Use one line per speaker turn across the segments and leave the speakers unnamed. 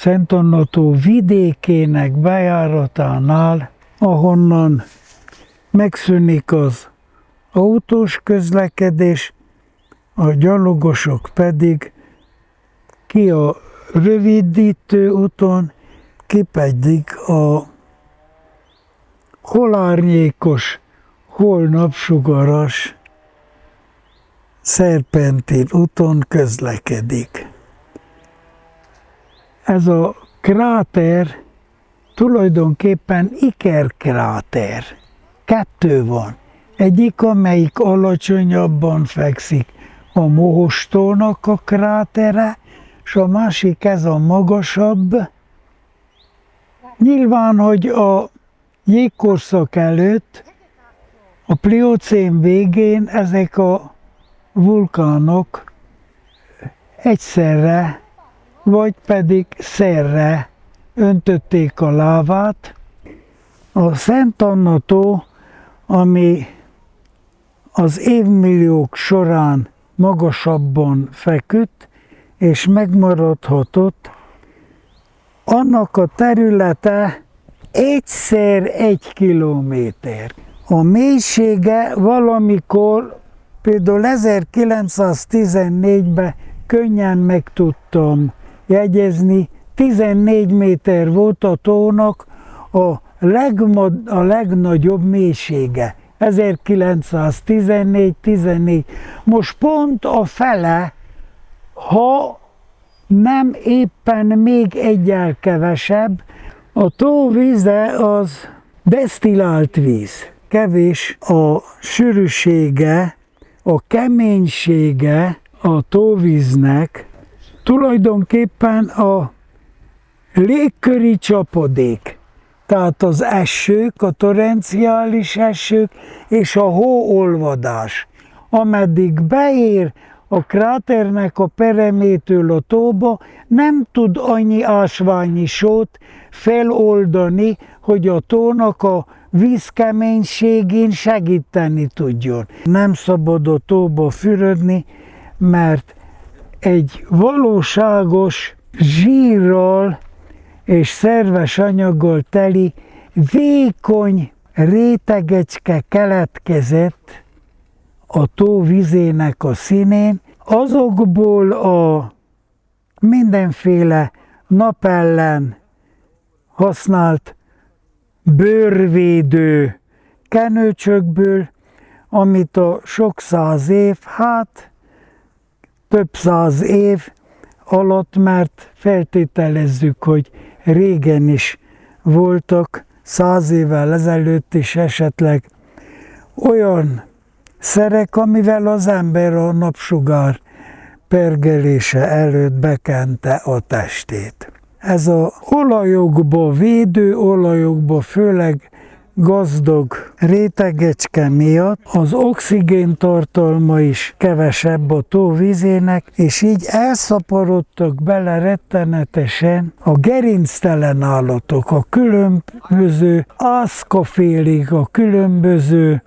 Szent Anna-tó vidékének bejáratánál, ahonnan megszűnik az autós közlekedés, a gyalogosok pedig ki a rövidítő úton, ki pedig a hol árnyékos, hol napsugaras szerpentin úton közlekedik. Ez a kráter tulajdonképpen ikerkráter. Kettő van. Egyik, amelyik alacsonyabban fekszik, a Mohostónak a krátere, és a másik ez a magasabb. Nyilván, hogy a jégkorszak előtt, a pliocén végén ezek a vulkánok egyszerre, vagy pedig szerre öntötték a lávát. A Szent Anna-tó, ami az évmilliók során magasabban feküdt, és megmaradhatott, annak a területe egyszer 1 kilométer. A mélysége valamikor, például 1914-ben könnyen meg tudtam jegyezni, 14 méter volt a tónak a legnagyobb mélysége. 1914. Most pont a fele, ha nem éppen még egyel kevesebb, a tó víze az desztillált víz. Kevés a sűrűsége, a keménysége a tóvíznek, tulajdonképpen a légköri csapadék, tehát az esők, a torrenciális esők és a hóolvadás, ameddig beér a kráternek a peremétől a tóba, nem tud annyi ásványi sót feloldani, hogy a tónak a vízkeménységén segíteni tudjon. Nem szabad a tóba fürödni, mert egy valóságos zsírral és szerves anyaggal teli vékony rétegecske keletkezett a tó vizének a színén. Azokból a mindenféle napellen használt bőrvédő kenőcsökből, amit a sok száz év, több száz év alatt, mert feltételezzük, hogy régen is voltak, 100 évvel ezelőtt is esetleg olyan szerek, amivel az ember a napsugár pergelése előtt bekente a testét. Ez az olajokba, védő olajokba, főleg gazdag rétegecske miatt az oxigén tartalma is kevesebb a tó vízének, és így elszaporodtak bele rettenetesen a gerinctelen állatok, a különböző ászkafélék, a különböző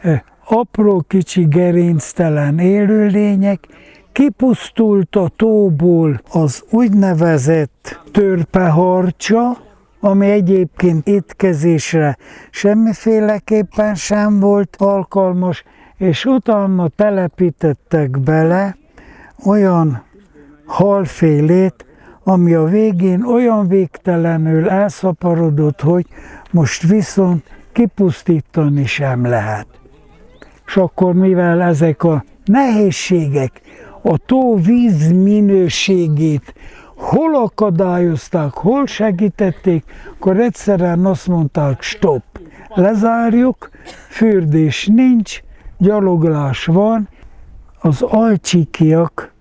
apró kicsi gerinctelen élőlények. Kipusztult a tóból az úgynevezett törpeharcsa, ami egyébként étkezésre semmiféleképpen sem volt alkalmas, és utána telepítettek bele olyan halfélét, ami a végén olyan végtelenül elszaporodott, hogy most viszont kipusztítani sem lehet. És akkor, mivel ezek a nehézségek a tó víz minőségét hol akadályozták, hol segítették, akkor egyszerűen azt mondták, stop, lezárjuk, fürdés nincs, gyaloglás van. Az alcsikiak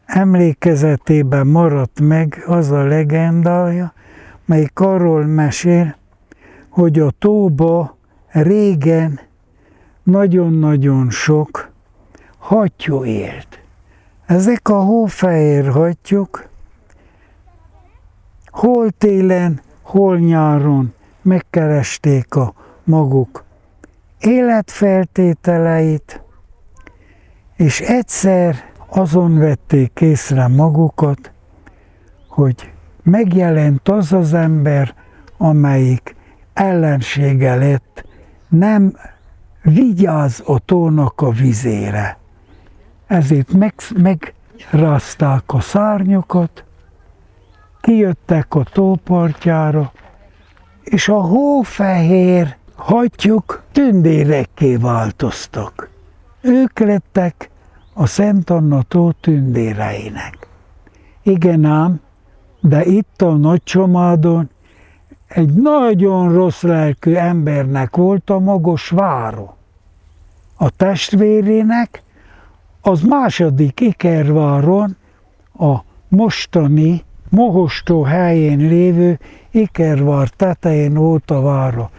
emlékezetében maradt meg az a legendája, melyik arról mesél, hogy a tóba régen nagyon-nagyon sok hattyú élt. Ezek a hófehér hattyúk hol télen, hol nyáron megkeresték a maguk életfeltételeit, és egyszer azon vették észre magukat, hogy megjelent az az ember, amelyik ellensége lett, nem vigyáz a tónak a vizére. Ezért megrázták a szárnyokat, kijöttek a tópartjára, és a hófehér hattyúk tündérekké változtak. Ők lettek a Szent Anna tó tündéreinek. Igen ám, de itt a Nagycsomádon egy nagyon rossz lelkű embernek volt a Magos vára. A testvérének az második Ikerváron, a mostani Mohostó helyén lévő Ikervár tetején volt a vára.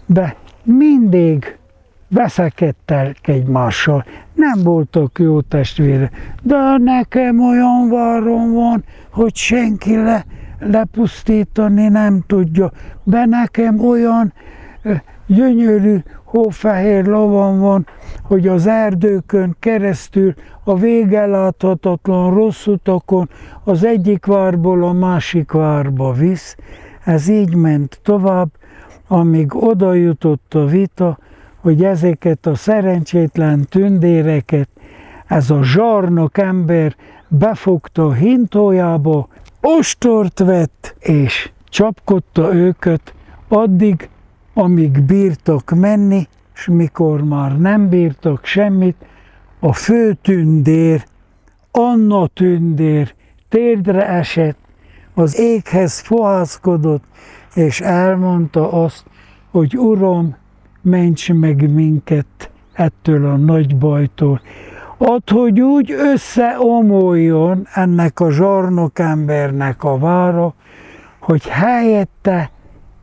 De mindig veszekedtek egymással, nem voltak jó testvére. De nekem olyan várom van, hogy senki lepusztítani nem tudja. De nekem olyan gyönyörű hófehér lovam van, hogy az erdőkön keresztül a vége láthatatlan rossz utakon az egyik várból a másik várba visz. Ez így ment tovább, amíg oda jutott a vita, hogy ezeket a szerencsétlen tündéreket ez a zsarnok ember befogta a hintójába, ostort vett és csapkodta őket addig, amíg bírtak menni, és mikor már nem bírtak semmit, a főtündér, Anna tündér térdre esett, az éghez fohászkodott, és elmondta azt, hogy Uram, ments meg minket ettől a nagy bajtól. Add, hogy úgy összeomoljon ennek a zsarnok embernek a vára, hogy helyette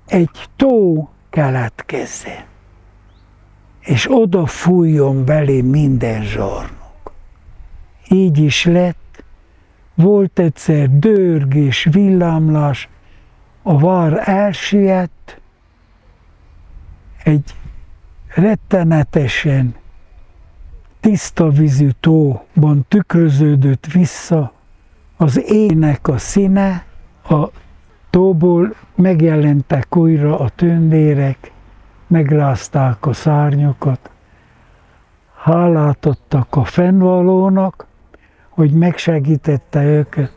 egy tó keletkezzen, és oda fújjon belé minden zsarnok. Így is lett, volt egyszer dörg és villámlás, a vár elsüllyedt, egy rettenetesen tiszta vízű tóban tükröződött vissza az éjnek a színe, a tóból megjelentek újra a tündérek, megrázták a szárnyokat, hálát adtak a fennvalónak, hogy megsegítette őket,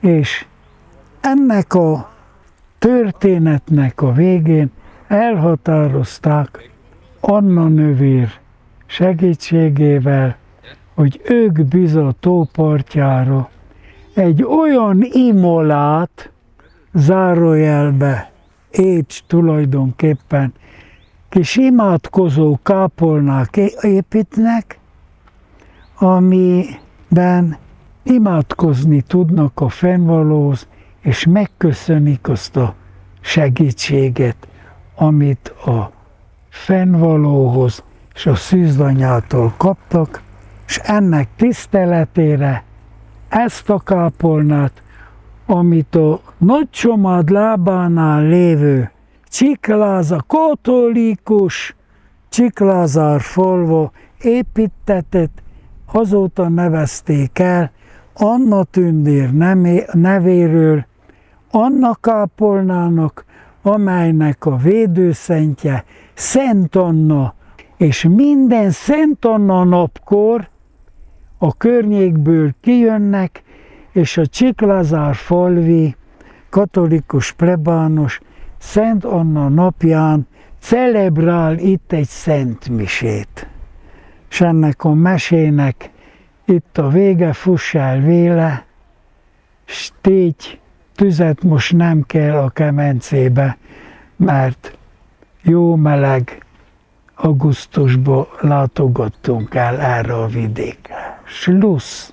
és ennek a történetnek a végén elhatározták Anna nővér segítségével, hogy ők bizony a tópartjára egy olyan imolát, zárójelbe écs tulajdonképpen, kis imádkozó kápolnák építnek, amiben imádkozni tudnak a fennvalóhoz, és megköszönik azt a segítséget, amit a fennvalóhoz és a szűzanyától kaptak, és ennek tiszteletére ezt a kápolnát, amit a Nagycsomád lábánál lévő Csikláza, katolikus Csiklázár falva építtetett, azóta nevezték el Anna tündér nevéről, Anna kápolnának, amelynek a védőszentje Szent Anna, és minden Szent Anna napkor a környékből kijönnek, és a Csiklázár falvi katolikus plebános Szent Anna napján celebrál itt egy szentmisét. És ennek a mesének itt a vége, fuss el véle, s tégy tüzet most nem kell a kemencébe, mert jó meleg augusztusban látogattunk el erre a vidékre. Schluss!